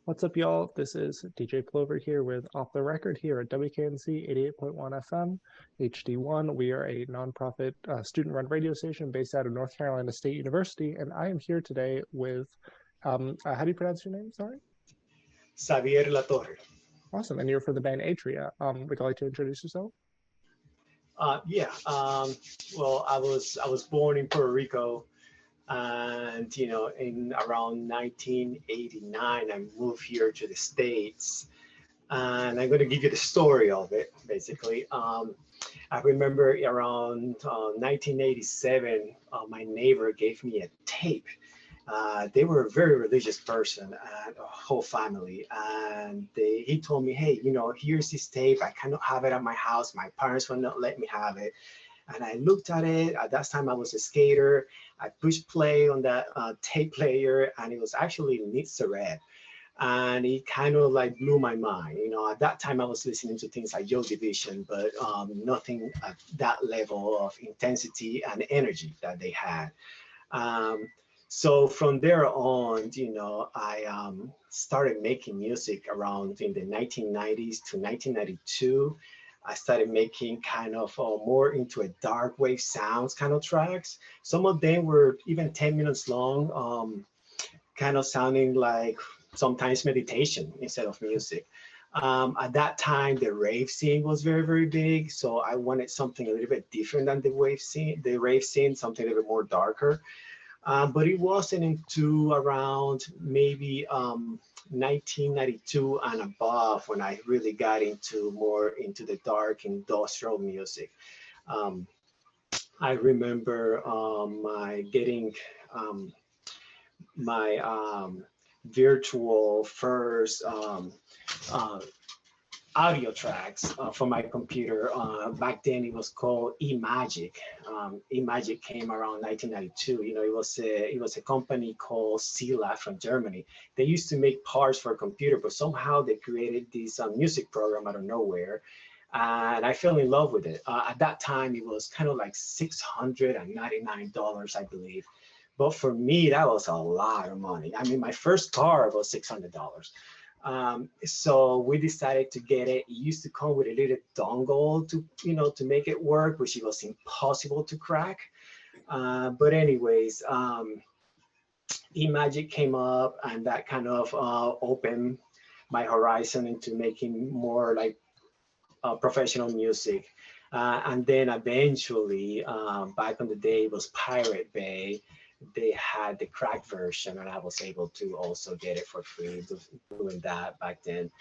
What's up, y'all? This is DJ Plover here with Off the Record here at WKNC 88.1 FM, HD1. We are a nonprofit student-run radio station based out of North Carolina State University, and I am here today with, how do you pronounce your name? Sorry? Xavier Latorre. Awesome, and you're for the band A-tria. Would you like to introduce yourself? Yeah. Well, I was born in Puerto Rico, and in around 1989, I moved here to the States, and I'm going to give you the story of it. Basically, I remember around 1987, my neighbor gave me a tape. They were a very religious person and a whole family. And he told me, hey, here's this tape. I cannot have it at my house. My parents will not let me have it. And I looked at it. At that time, I was a skater. I pushed play on that tape player, and it was actually Red. And it kind of like blew my mind. At that time, I was listening to things like Joy Division, but nothing at that level of intensity and energy that they had. Um, so from there on, I started making music around in the 1990s to 1992. I started making kind of more into a dark wave sounds kind of tracks. Some of them were even 10 minutes long, kind of sounding like sometimes meditation instead of music. At that time, the rave scene was very, very big. So I wanted something a little bit different than the rave scene, something a little bit more darker. But it wasn't into around maybe 1992 and above when I really got into more into the dark industrial music. Um, I remember my getting my virtual first uh, audio tracks from my computer. Back then, it was called eMagic. eMagic came around 1992. It was a company called Sila from Germany. They used to make parts for a computer, but somehow they created this music program out of nowhere. And I fell in love with it. At that time, it was kind of like $699, I believe. But for me, that was a lot of money. I mean, my first car was $600. So we decided to get it. It used to come with a little dongle to make it work, which it was impossible to crack. But anyways, eMagic came up, and that kind of opened my horizon into making more like professional music. And then eventually, back on the day, it was Pirate Bay. They had the cracked version, and I was able to also get it for free doing that back then.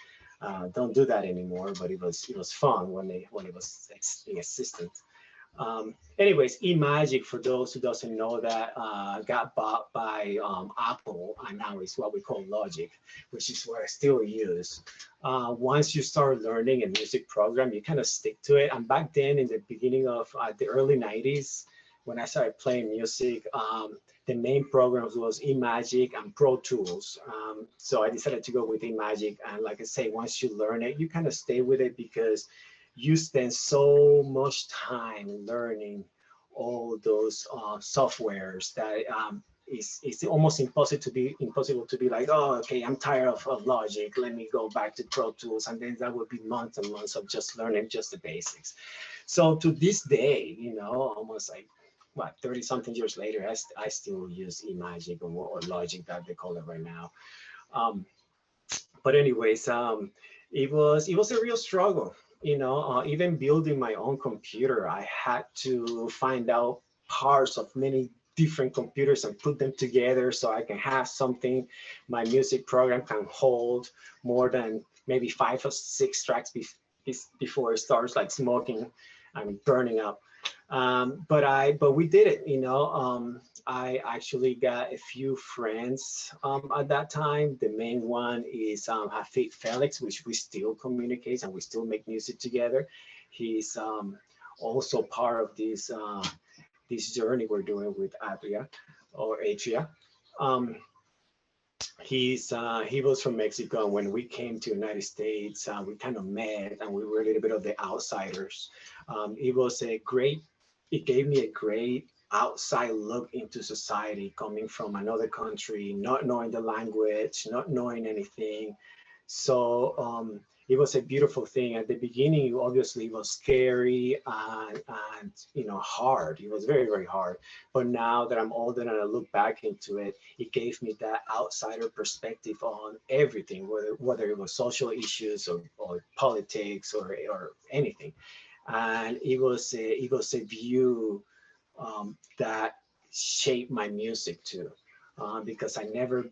Don't do that anymore, but it was fun when it was in existence. Anyways, eMagic, for those who doesn't know that, got bought by Apple, and now it's what we call Logic, which is what I still use. Once you start learning a music program, you kind of stick to it. And back then, in the beginning of the early 90s, when I started playing music, the main programs was eMagic and Pro Tools. So I decided to go with eMagic. And like I say, once you learn it, you kind of stay with it because you spend so much time learning all those softwares that it's almost impossible to be like, oh, okay, I'm tired of Logic. Let me go back to Pro Tools, and then that would be months and months of just learning just the basics. So to this day, almost like what 30 something years later, I still use eMagic or Logic that they call it right now. Um, but anyways, it was a real struggle. Even building my own computer, I had to find out parts of many different computers and put them together so I can have something my music program can hold more than maybe 5 or 6 tracks before it starts like smoking and burning up. But we did it. I actually got a few friends at that time. The main one is Hafid Felix, which we still communicate and we still make music together. He's also part of this journey we're doing with A-tria. Um, he was from Mexico, and when we came to United States, we kind of met, and we were a little bit of the outsiders. It gave me a great outside look into society, coming from another country, not knowing the language, not knowing anything. So it was a beautiful thing. At the beginning, obviously, it was scary and hard. It was very, very hard. But now that I'm older and I look back into it, it gave me that outsider perspective on everything, whether it was social issues or politics or anything. And it was a view that shaped my music too, because I never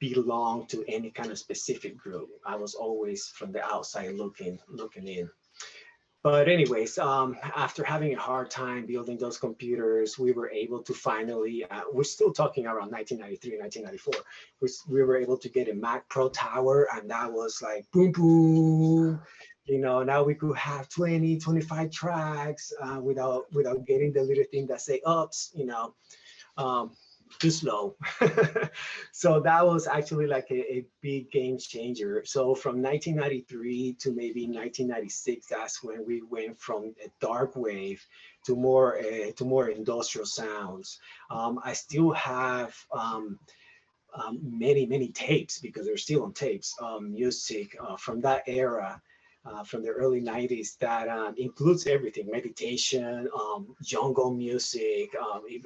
belong to any kind of specific group. I was always from the outside looking in. But anyways, after having a hard time building those computers, we were able to finally, we're still talking around 1993, 1994, we were able to get a Mac Pro Tower, and that was like boom, boom. Now we could have 20, 25 tracks without getting the little thing that say ups, um, too slow. So that was actually like a big game changer. So from 1993 to maybe 1996, that's when we went from a dark wave to more industrial sounds. I still have many tapes, because they're still on tapes, music from that era, from the early 90s, that includes everything: meditation, jungle music.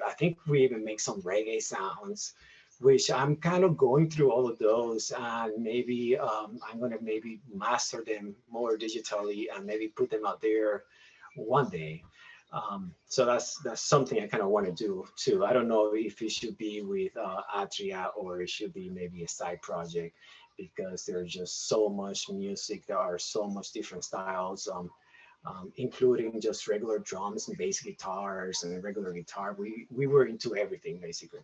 I think we even make some reggae sounds, which I'm kind of going through all of those, and maybe I'm going to maybe master them more digitally and maybe put them out there one day. So that's something I kind of want to do too. I don't know if it should be with A-tria, or it should be maybe a side project, because there's just so much music. There are so much different styles, including just regular drums and bass guitars and regular guitar. We were into everything basically.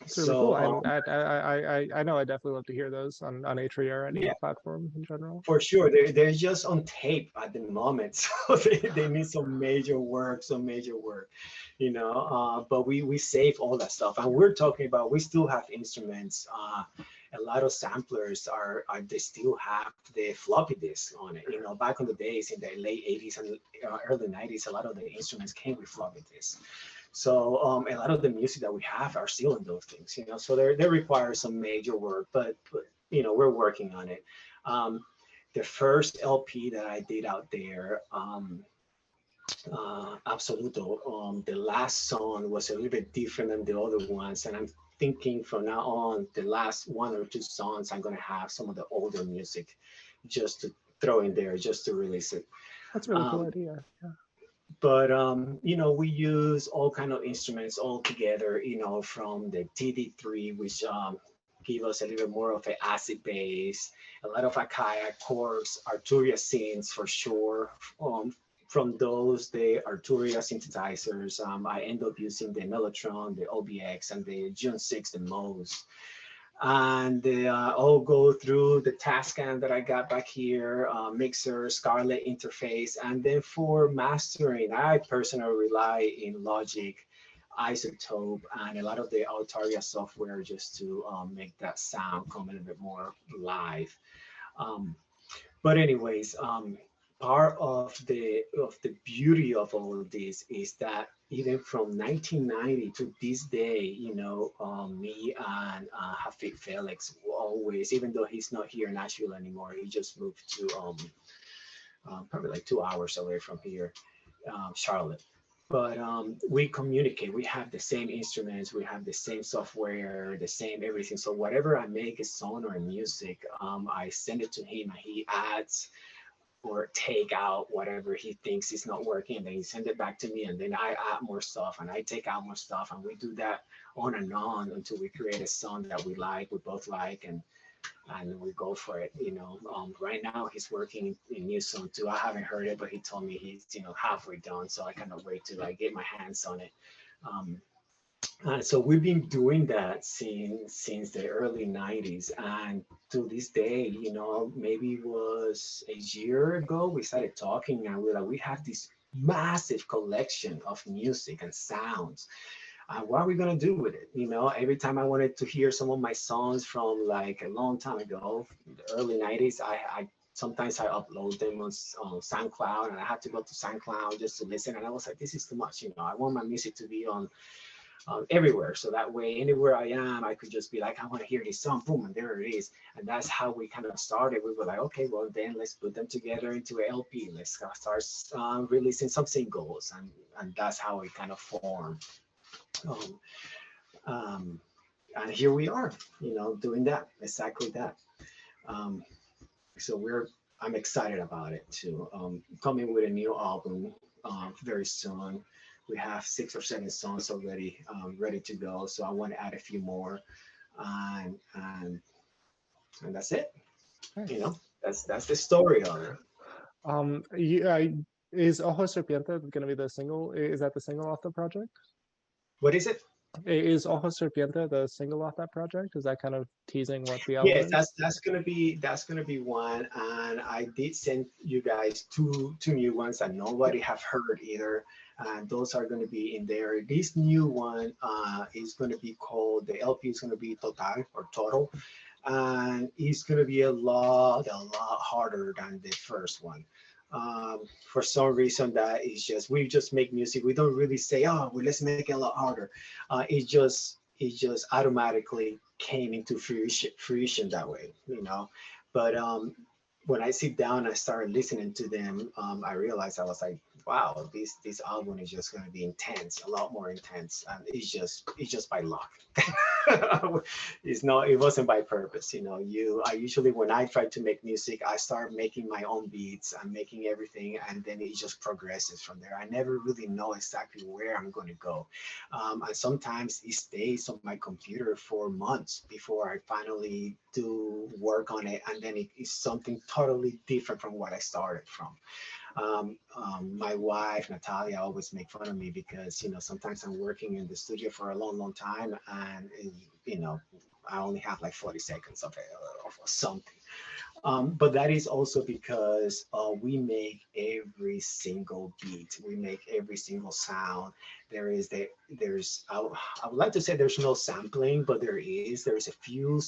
It's really cool, So and I know I definitely love to hear those on A-tria or any yeah, platform in general. for sure. They're just on tape at the moment. So they need some major work, but we save all that stuff. And we're talking about, we still have instruments. A lot of samplers are they still have the floppy disk on it. Back in the days in the late 80s and early 90s, a lot of the instruments came with floppy disks. So a lot of the music that we have are still in those things. So they require some major work, but we're working on it. Um, the first LP that I did out there, Absoluto, the last song was a little bit different than the other ones. And I'm thinking from now on, the last one or two songs, I'm going to have some of the older music just to throw in there, just to release it. That's a really cool Um, idea. Yeah. but we use all kind of instruments all together, from the TD3, which give us a little bit more of an acid bass, a lot of Akai chords, Arturia synths for sure. From those, the Arturia synthesizers, I end up using the Mellotron, the OBX, and the June 6 the most. And they all go through the Tascam that I got back here, mixer, Scarlett interface. And then for mastering, I personally rely in Logic, Isotope, and a lot of the Altaria software, just to make that sound come a little bit more live. Um, but anyways, part of the beauty of all of this is that even from 1990 to this day, me and Hafid Felix always, even though he's not here in Asheville anymore, he just moved to probably like 2 hours away from here, Charlotte. But we communicate. We have the same instruments. We have the same software, the same everything. So whatever I make a song or music, I send it to him, and he adds or take out whatever he thinks is not working, and then he send it back to me, and then I add more stuff, and I take out more stuff, and we do that on and on until we create a song that we both like, and we go for it. Right now he's working in new song too. I haven't heard it, but he told me he's halfway done, so I cannot wait to like get my hands on it. um, so we've been doing that since the early 90s, and to this day, maybe it was a year ago we started talking, and we're like, we have this massive collection of music and sounds. What are we gonna do with it? Every time I wanted to hear some of my songs from like a long time ago, the early 90s, I sometimes I upload them on SoundCloud, and I had to go to SoundCloud just to listen. And I was like, this is too much. I want my music to be on everywhere. So that way, anywhere I am, I could just be like, I want to hear this song, boom, and there it is. And that's how we kind of started. We were like, okay, well, then let's put them together into an LP. Let's start releasing some singles. And that's how it kind of formed. Um, um, and here we are, doing that, exactly that. Um, so I'm excited about it too. Coming with a new album very soon. We have 6 or 7 songs already ready to go. So I want to add a few more, and and, and that's it. Nice. That's the story of it. Is Ojo Serpiente going to be the single? Is that the single off the project? What is it? Is Ojo Serpiente the single off that project? Is that kind of teasing what the album Yes, is? that's gonna be one, and I did send you guys two new ones that nobody have heard either, and those are gonna be in there. This new one is gonna be called, the LP is gonna be Total or Total, and it's gonna be a lot harder than the first one. For some reason, that is just, we just make music. We don't really say, oh, well, let's make it a lot harder. It just automatically came into fruition that way. But when I sit down, I started listening to them. I realized, I was like, wow, this album is just going to be intense, a lot more intense, and it's just by luck. It wasn't by purpose. I usually, when I try to make music, I start making my own beats and making everything, and then it just progresses from there. I never really know exactly where I'm going to go, and sometimes it stays on my computer for months before I finally do work on it, and then it is something totally different from what I started from. My wife Natalia always make fun of me because sometimes I'm working in the studio for a long time, and you know I only have like 40 seconds of it, of something. But that is also because we make every single beat, we make every single sound. I would like to say there's no sampling, but there's a few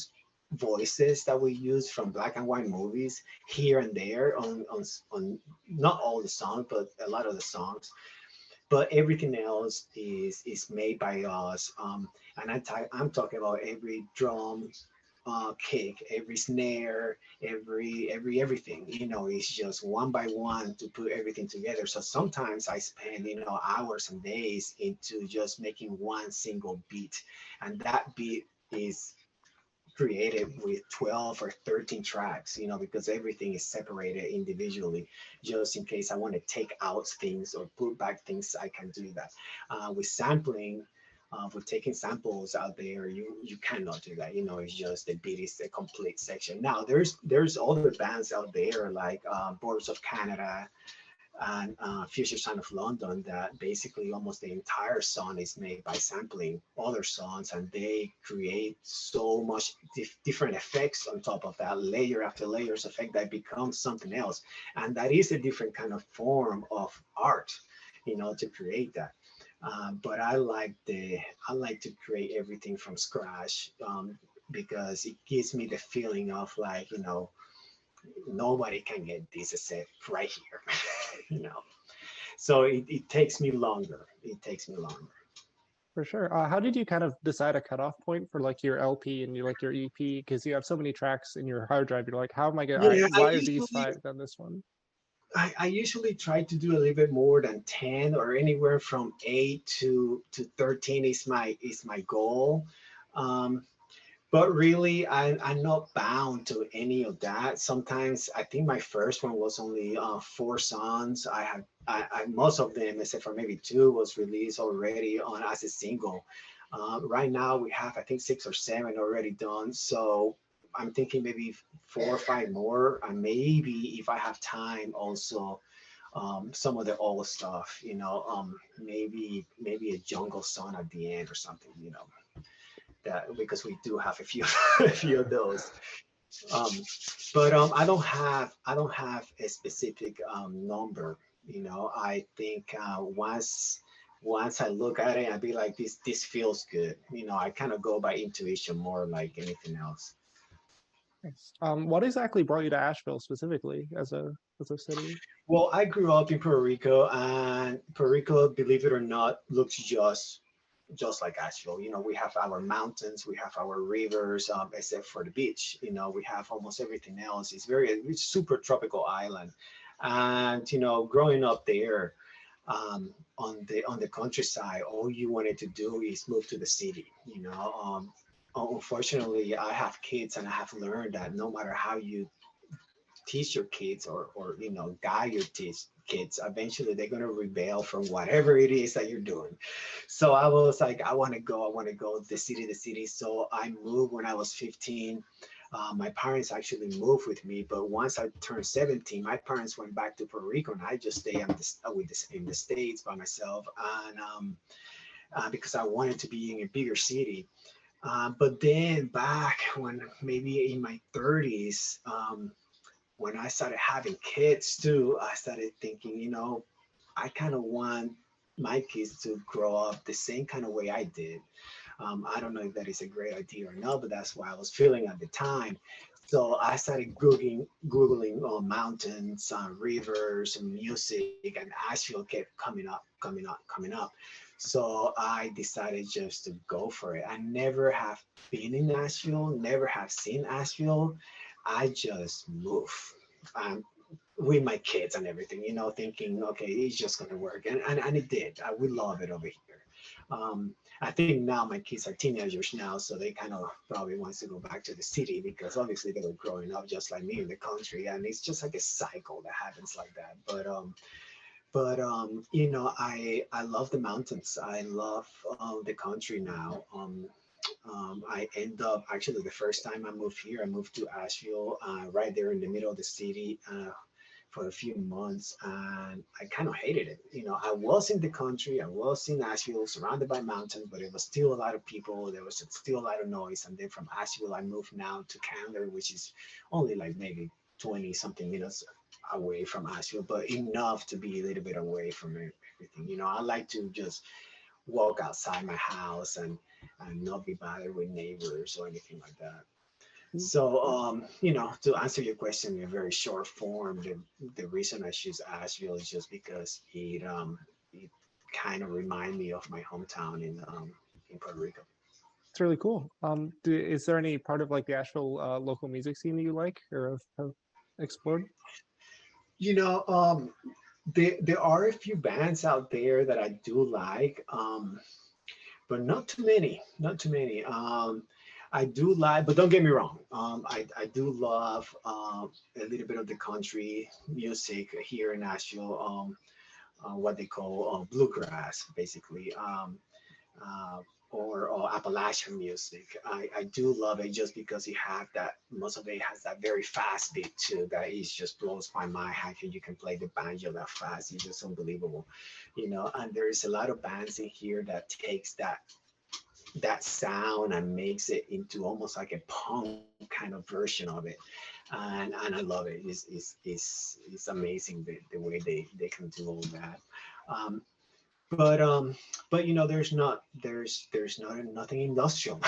voices that we use from black and white movies here and there on not all the songs, but a lot of the songs. But everything else is made by us. And I'm talking about every drum kick, every snare, everything. It's just one by one to put everything together. So sometimes I spend hours and days into just making one single beat, and that beat is created with 12 or 13 tracks, because everything is separated individually. Just in case I want to take out things or put back things, I can do that. With sampling, with taking samples out there, you cannot do that. It's just the beat is a complete section. Now there's other bands out there like Boards of Canada and Future Sound of London, that basically almost the entire song is made by sampling other songs, and they create so much different effects on top of that, layer after layers effect, that becomes something else. And that is a different kind of form of art, to create that. But I like to create everything from scratch, because it gives me the feeling of like, nobody can get this set right here. you know so it takes me longer. For sure. How did you kind of decide a cutoff point for like your LP and your EP? Because you have so many tracks in your hard drive. You're like, how am I gonna? Yeah, Why are these 5 than this one? I usually try to do a little bit more than 10, or anywhere from 8 to 13 is my goal. um but really, I'm not bound to any of that. Sometimes I think my first one was only 4 songs. Most of them, except for maybe 2, was released already on as a single. Right now we have, I think, 6 or 7 already done. So I'm thinking maybe 4 or 5 more, and maybe if I have time also some of the old stuff. Maybe a jungle song at the end or something. That, because we do have a few a few of those. Um, but I don't have a specific number. I think once I look at it, I'd be like, this feels good. I kind of go by intuition more like anything else. Nice. What exactly brought you to Asheville specifically as a city? Well, I grew up in Puerto Rico, and Puerto Rico, believe it or not, looks just like Asheville. You know, we have our mountains, we have our rivers, except for the beach. You know, we have almost everything else. It's super tropical island, and you know, growing up there, on the countryside, all you wanted to do is move to the city. You know, unfortunately, I have kids, and I have learned that no matter how you teach your kids or you know guide your kids, eventually they're going to rebel from whatever it is that you're doing. So I was like, I want to go the city. So I moved when I was 15. My parents actually moved with me, but once I turned 17, my parents went back to Puerto Rico, and I just stayed in the States by myself, and because I wanted to be in a bigger city. But then back when maybe in my 30s, when I started having kids too, I started thinking, you know, I kind of want my kids to grow up the same kind of way I did. I don't know if that is a great idea or not, but that's what I was feeling at the time. So I started Googling mountains, rivers, and music, and Asheville kept coming up. So I decided just to go for it. I never have been in Asheville, never have seen Asheville. I just moved. Um, with my kids and everything, you know, thinking, okay, it's just gonna work, and it did. We love it over here. I think now my kids are teenagers now, so they kind of probably wants to go back to the city because obviously they were growing up just like me in the country, and it's just like a cycle that happens like that. But you know, I love the mountains. I love the country now. I end up actually the first time I moved here, I moved to Asheville, right there in the middle of the city. For a few months, and I kind of hated it. You know, I was in the country, I was in Asheville, surrounded by mountains, but it was still a lot of people. There was still a lot of noise. And then from Asheville, I moved now to Candler, which is only like maybe 20 something minutes away from Asheville, but enough to be a little bit away from everything. You know, I like to just walk outside my house and not be bothered with neighbors or anything like that. So, you know, to answer your question in a very short form, the reason I choose Asheville is just because it kind of remind me of my hometown in Puerto Rico. It's really cool. Is there any part of like the Asheville local music scene that you like or have explored? You know, there are a few bands out there that I do like, but not too many. Not too many. I do like, but don't get me wrong. I do love a little bit of the country music here in Nashville. What they call bluegrass, basically, uh, or Appalachian music. I do love it just because you have that. Most of it has that very fast beat too. That is just blows my mind. How can you can play the banjo that fast? It's just unbelievable, you know. And there's a lot of bands in here that takes that sound and makes it into almost like a punk kind of version of it, and I love it. It's amazing the way they can do all that. Um, but but you know, there's not nothing industrial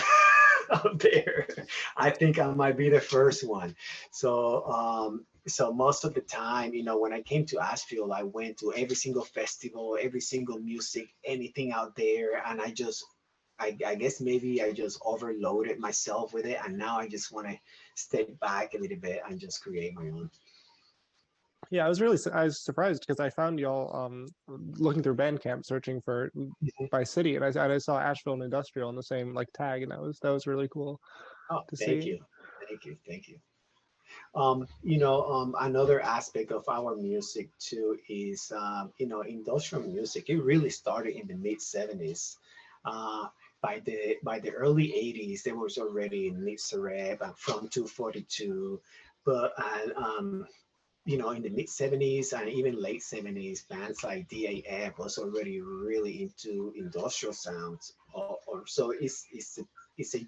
out there. I think I might be the first one. So so most of the time, you know, when I came to Asheville, I went to every single festival, every single music, anything out there, and I guess maybe I just overloaded myself with it, and now I just want to step back a little bit and just create my own. Yeah, I was surprised because I found y'all looking through Bandcamp searching for by city, and I saw Asheville and Industrial in the same like tag, and that was really cool Oh, to thank see. you, thank you. You know, another aspect of our music too is, you know, industrial music. It really started in the mid '70s. Uh, by the early '80s, there was already Nick Sareb and From 242, but you know, in the mid '70s and even late '70s, bands like DAF was already really into industrial sounds. Or so it's a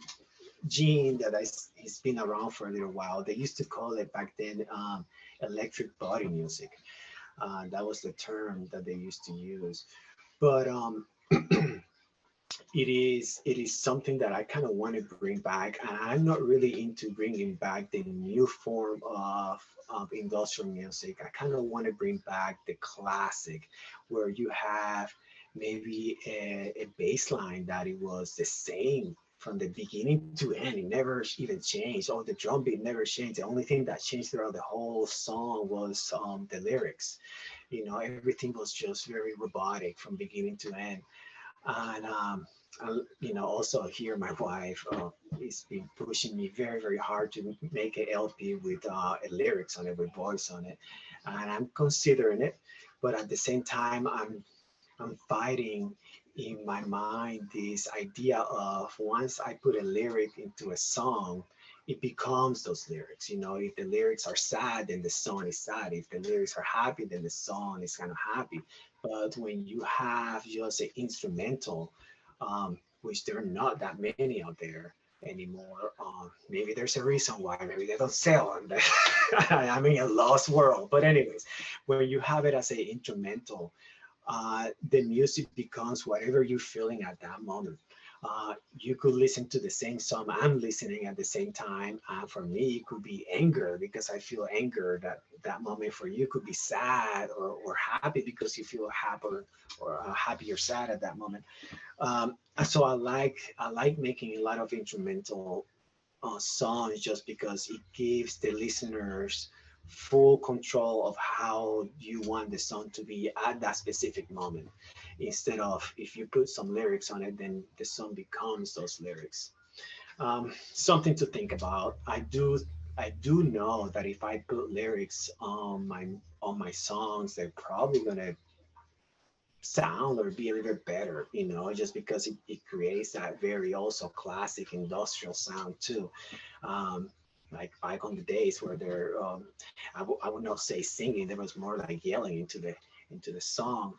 gene that has been around for a little while. They used to call it back then electric body music. That was the term that they used to use. But it is something that I kind of want to bring back, and I'm not really into bringing back the new form of industrial music. I kind of want to bring back the classic, where you have maybe a bass line that it was the same from the beginning to end. It never even changed, or the drum beat never changed. The only thing that changed throughout the whole song was the lyrics. Everything was just very robotic from beginning to end. And also here my wife is been pushing me very, very hard to make a LP with lyrics on it, with voice on it, and I'm considering it. But at the same time, I'm fighting in my mind this idea of, once I put a lyric into a song, it becomes those lyrics. If the lyrics are sad, then the song is sad. If the lyrics are happy, then the song is kind of happy. But when you have just an instrumental, which there are not that many out there anymore, maybe there's a reason why. Maybe they don't sell them. I'm in a lost world. But anyways, when you have it as an instrumental, the music becomes whatever you're feeling at that moment. You could listen to the same song I'm listening at the same time. For me, it could be anger because I feel anger. That moment for you could be sad or happy because you feel happy, or happy or sad at that moment. So I like making a lot of instrumental songs, just because it gives the listeners full control of how you want the song to be at that specific moment, instead of, if you put some lyrics on it, then the song becomes those lyrics. Something to think about. I do know that if I put lyrics on my songs, they're probably gonna sound or be a little bit better, just because it creates that very also classic industrial sound too. Um, like back on the days where they're, I would not say singing, there was more like yelling into the song.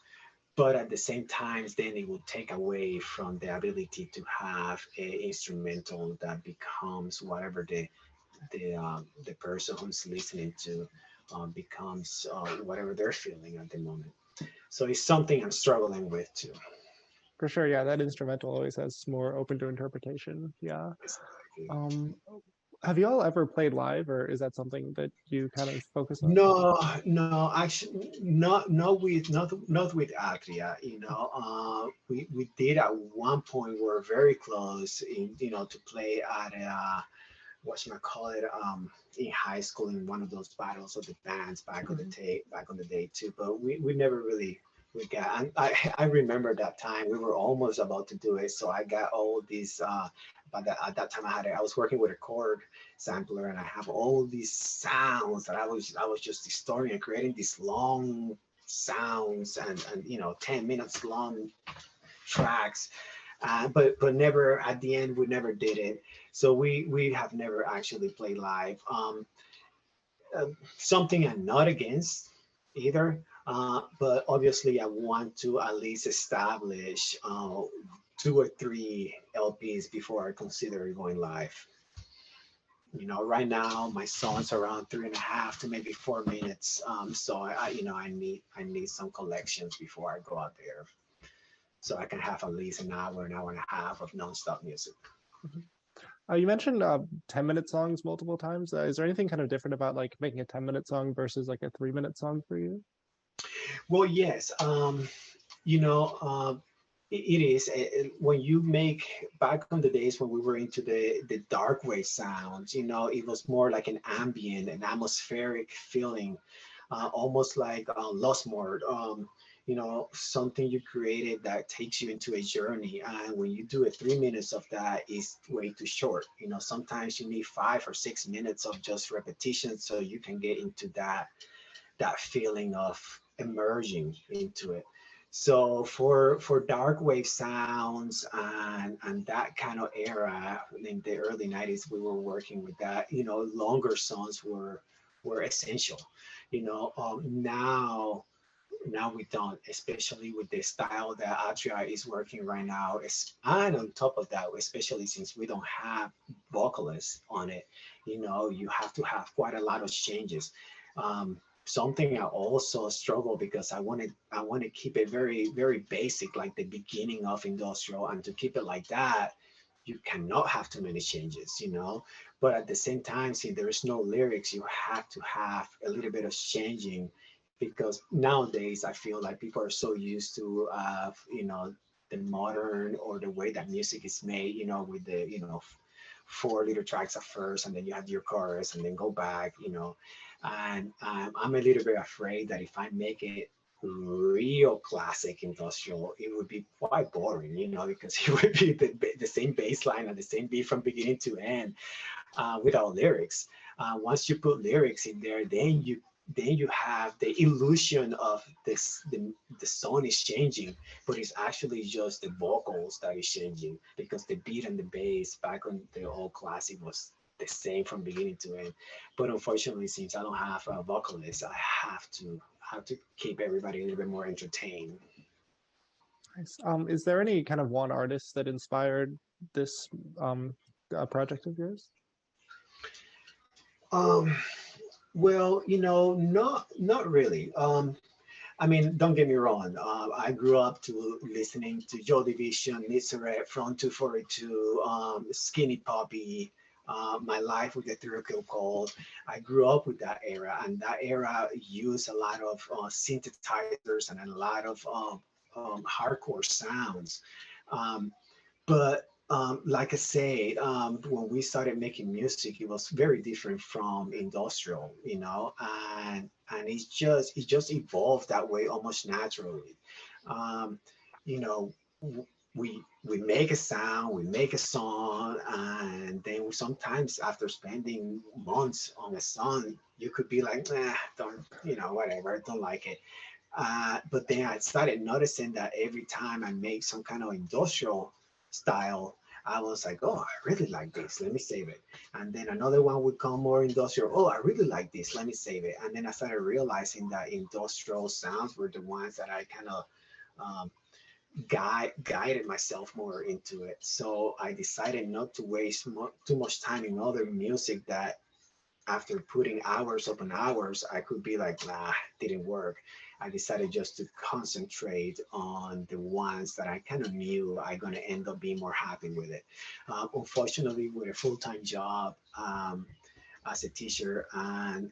But at the same time, then it will take away from the ability to have a instrumental that becomes whatever the person who's listening to becomes whatever they're feeling at the moment. So it's something I'm struggling with too. For sure, yeah, that instrumental always has more open to interpretation. Yeah. Exactly. Um, have you all ever played live, or is that something that you kind of focus on? No, no, actually, not with Atria. We did at one point. We were very close to play at what should I call it, in high school, in one of those battles of the bands back on the day too. But we never really we got. And I remember that time we were almost about to do it. So I got all these. But at that time I was working with a chord sampler, and I have all these sounds that I was just distorting and creating these long sounds, and 10 minutes long tracks, but never at the end we never did it. So we have never actually played live. Something I'm not against either, but obviously I want to at least establish 2 or 3 LPs before I consider going live. Right now my song's around 3.5 to maybe 4 minutes. So I need some collections before I go out there, so I can have at least an hour and a half of nonstop music. Mhm. You mentioned 10-minute songs multiple times. Is there anything kind of different about like making a 10-minute song versus like a 3-minute song for you? Well, yes. You know, it is when you make, back on the days when we were into the dark wave sounds. It was more like an ambient and atmospheric feeling, almost like Lost Mode. Something you created that takes you into a journey, and when you do it, 3 minutes of that is way too short. Sometimes you need 5 or 6 minutes of just repetition so you can get into that feeling of emerging into it. So for dark wave sounds and that kind of era in the early 90s, we were working with that. Longer songs were essential. Now we don't, especially with the style that Atria is working right now. And on top of that, especially since we don't have vocalists on it, you have to have quite a lot of changes. something I also struggle because I want to keep it very, very basic, like the beginning of industrial, and to keep it like that, you cannot have too many changes, you know. But at the same time, since there is no lyrics, you have to have a little bit of changing, because nowadays I feel like people are so used to, you know, the modern or the way that music is made, you know, with the, you know, 4 liter tracks at first, and then you have your chorus, and then go back, you know. And I'm a little bit afraid that if I make it real classic industrial, it would be quite boring, you know, because it would be the same bass line and the same beat from beginning to end, without lyrics. Once you put lyrics in there, then you have the illusion of this, the song is changing, but it's actually just the vocals that is changing, because the beat and the bass back on the old classic was the same from beginning to end. But unfortunately, since I don't have a vocalist, I have to keep everybody a little bit more entertained. Nice. Is there any kind of one artist that inspired this project of yours? Um, well, you know, not really. I mean, don't get me wrong. I grew up to listening to Joy Division, Nitzeret, Front 242, Skinny Puppy, My Life with the Thrill Kill Cold. I grew up with that era, and that era used a lot of synthesizers and a lot of hardcore sounds. Um, but like I say, when we started making music, it was very different from industrial, you know, and it just evolved that way almost naturally. Um, you know, we make a sound, we make a song, and then sometimes after spending months on a song, you could be like, nah, don't, you know, whatever, don't like it. But then I started noticing that every time I make some kind of industrial style, I was like, oh, I really like this. Let me save it. And then another one would come more industrial. Oh, I really like this. Let me save it. And then I started realizing that industrial sounds were the ones that I kind of um, guided myself more into it. So I decided not to waste too much time in other music that after putting hours upon hours, I could be like, nah, didn't work. I decided just to concentrate on the ones that I kind of knew I gonna end up being more happy with it. Unfortunately, with a full-time job as a teacher and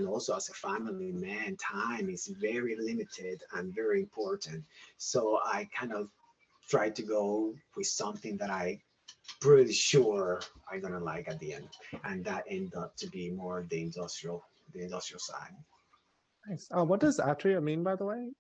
also as a family man, time is very limited and very important. So I kind of tried to go with something that I pretty sure I'm gonna like at the end, and that ended up to be more the industrial side. Nice. What does atria mean, by the way?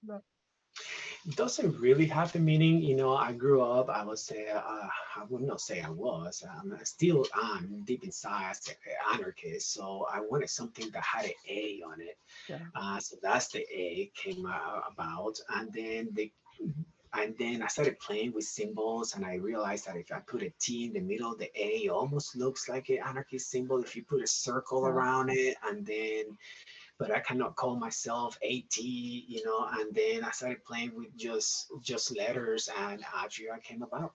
It doesn't really have a meaning, you know. I grew up. I would say I would not say I was. I still am deep inside as an anarchist. So I wanted something that had an A on it. Yeah. So that's the A came about, and then I started playing with symbols, and I realized that if I put a T in the middle, the A almost looks like an anarchist symbol. If you put a circle Yeah. around it, and then, but I cannot call myself AT, you know. And then I started playing with just letters, and Adria came about.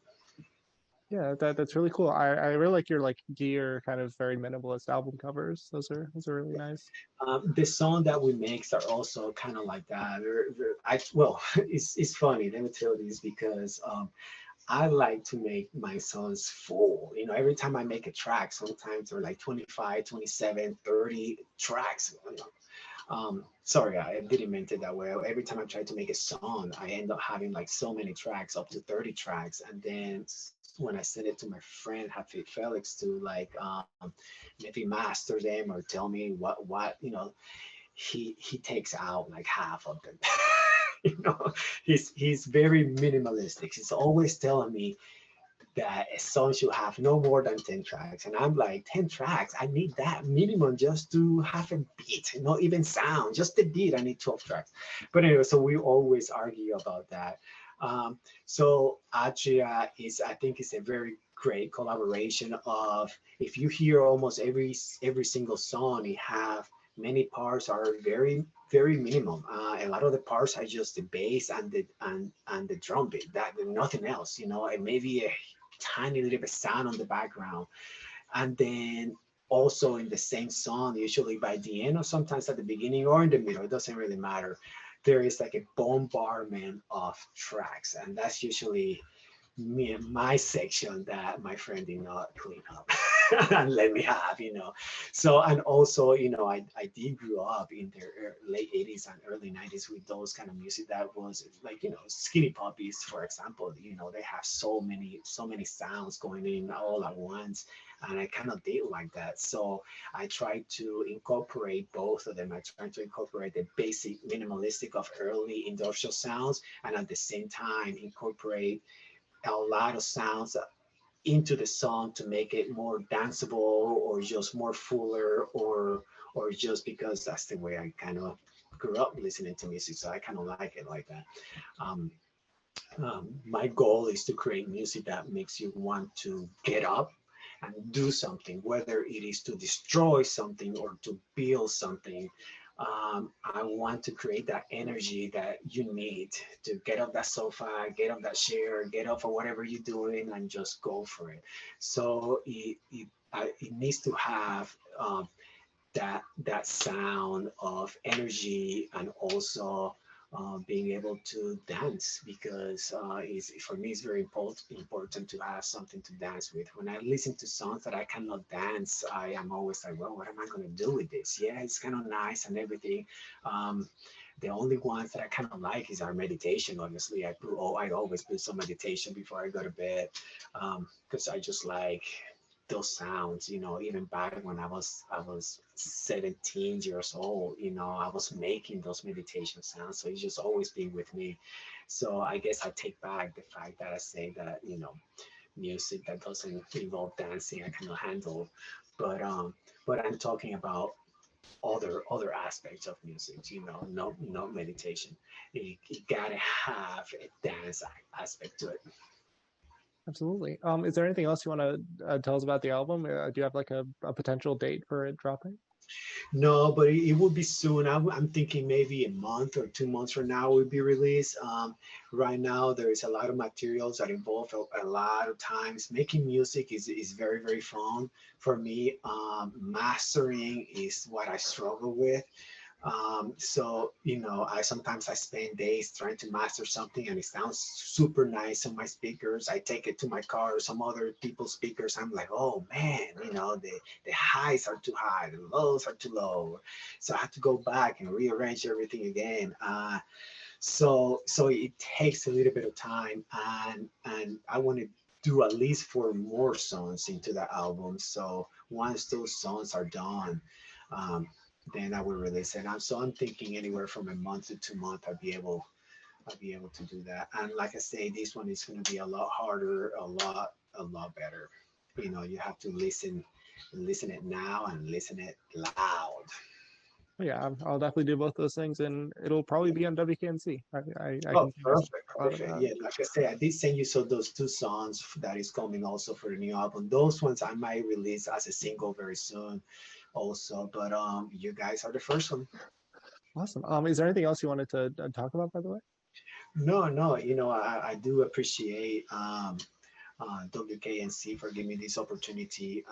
Yeah, that's really cool. I really like your like gear kind of very minimalist album covers. Those are really nice. The song that we make are also kind of like that. Well, it's funny. Let me tell you this because I like to make my songs full. You know, every time I make a track, sometimes they're like 25, 27, 30 tracks. Sorry, I didn't mean it that way. Every time I try to make a song, I end up having like so many tracks, up to 30 tracks. And then when I send it to my friend, Happy Felix, to like maybe master them or tell me what, you know, he takes out like half of them. You know, he's very minimalistic. He's always telling me that a song should have no more than 10 tracks. And I'm like, 10 tracks? I need that minimum just to have a beat, not even sound, just the beat. I need 12 tracks. But anyway, so we always argue about that. So Atria is, I think, is a very great collaboration of, if you hear almost every single song, it have many parts are very minimum. A lot of the parts are just the bass and the drum beat, that nothing else, you know, and maybe a tiny little bit sound on the background. And then also in the same song, usually by the end or sometimes at the beginning or in the middle, it doesn't really matter. There is like a bombardment of tracks, and that's usually me and my section that my friend did not clean up and let me have, So, and also, I did grow up in the late 80s and early 90s with those kind of music that was like, Skinny Puppies, for example, they have so many sounds going in all at once. And I kind of did like that. So I tried to incorporate both of them. I tried to incorporate the basic minimalistic of early industrial sounds and at the same time incorporate a lot of sounds into the song to make it more danceable or just more fuller or just because that's the way I kind of grew up listening to music, so I kind of like it like that. um, my goal is to create music that makes you want to get up and do something, whether it is to destroy something or to build something. I want to create that energy that you need to get off that sofa, get off that chair, get off of whatever you're doing and just go for it. So it needs to have that sound of energy and also being able to dance because for me it's very important to have something to dance with. When I listen to songs that I cannot dance, I am always like, well, what am I going to do with this? Yeah, it's kind of nice and everything. um, the only ones that I kind of like is our meditation. Obviously, I always put some meditation before I go to bed because I just like those sounds, even back when I was 17 years old, I was making those meditation sounds. So it's just always been with me. So I guess I take back the fact that I say that, music that doesn't involve dancing I cannot handle. But I'm talking about other aspects of music, no meditation. You gotta have a dance aspect to it. Absolutely. Is there anything else you want to tell us about the album? Do you have like a potential date for it dropping? No, but it will be soon. I'm thinking maybe a month or 2 months from now will be released. Right now, there is a lot of materials that involve a lot of times. Making music is very, very fun for me. Mastering is what I struggle with. So I sometimes I spend days trying to master something and it sounds super nice on my speakers. I take it to my car or some other people's speakers. I'm like, oh man, the highs are too high, the lows are too low. So I have to go back and rearrange everything again. So it takes a little bit of time, and I want to do at least 4 more songs into the album. So once those songs are done, um, then I will release it. So I'm thinking anywhere from a month to 2 months, I'll be able to do that. And like I say, this one is going to be a lot harder, a lot better. You have to listen it now and listen it loud. Yeah, I'll definitely do both those things, and it'll probably be on WKNC. I Oh, can promise perfect, a lot of perfect. that. Yeah, like I say, I did send you those 2 songs that is coming also for the new album. Those ones I might release as a single very soon, also. But you guys are the first one. Awesome. Is there anything else you wanted to talk about, by the way? No, no, I do appreciate WKNC for giving me this opportunity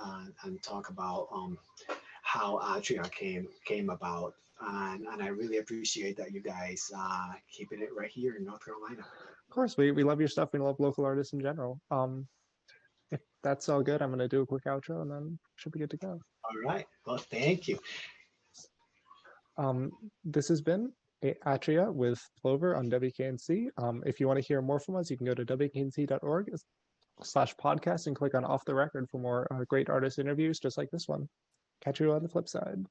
and talk about how A-tria came about. And I really appreciate that you guys keeping it right here in North Carolina. Of course, we love your stuff. We love local artists in general. If that's all good, I'm gonna do a quick outro and then should be good to go. All right. Well, thank you. Um, this has been Atria with Plover on WKNC. If you want to hear more from us, you can go to wknc.org/podcast and click on Off the Record for more great artist interviews just like this one. Catch you on the flip side.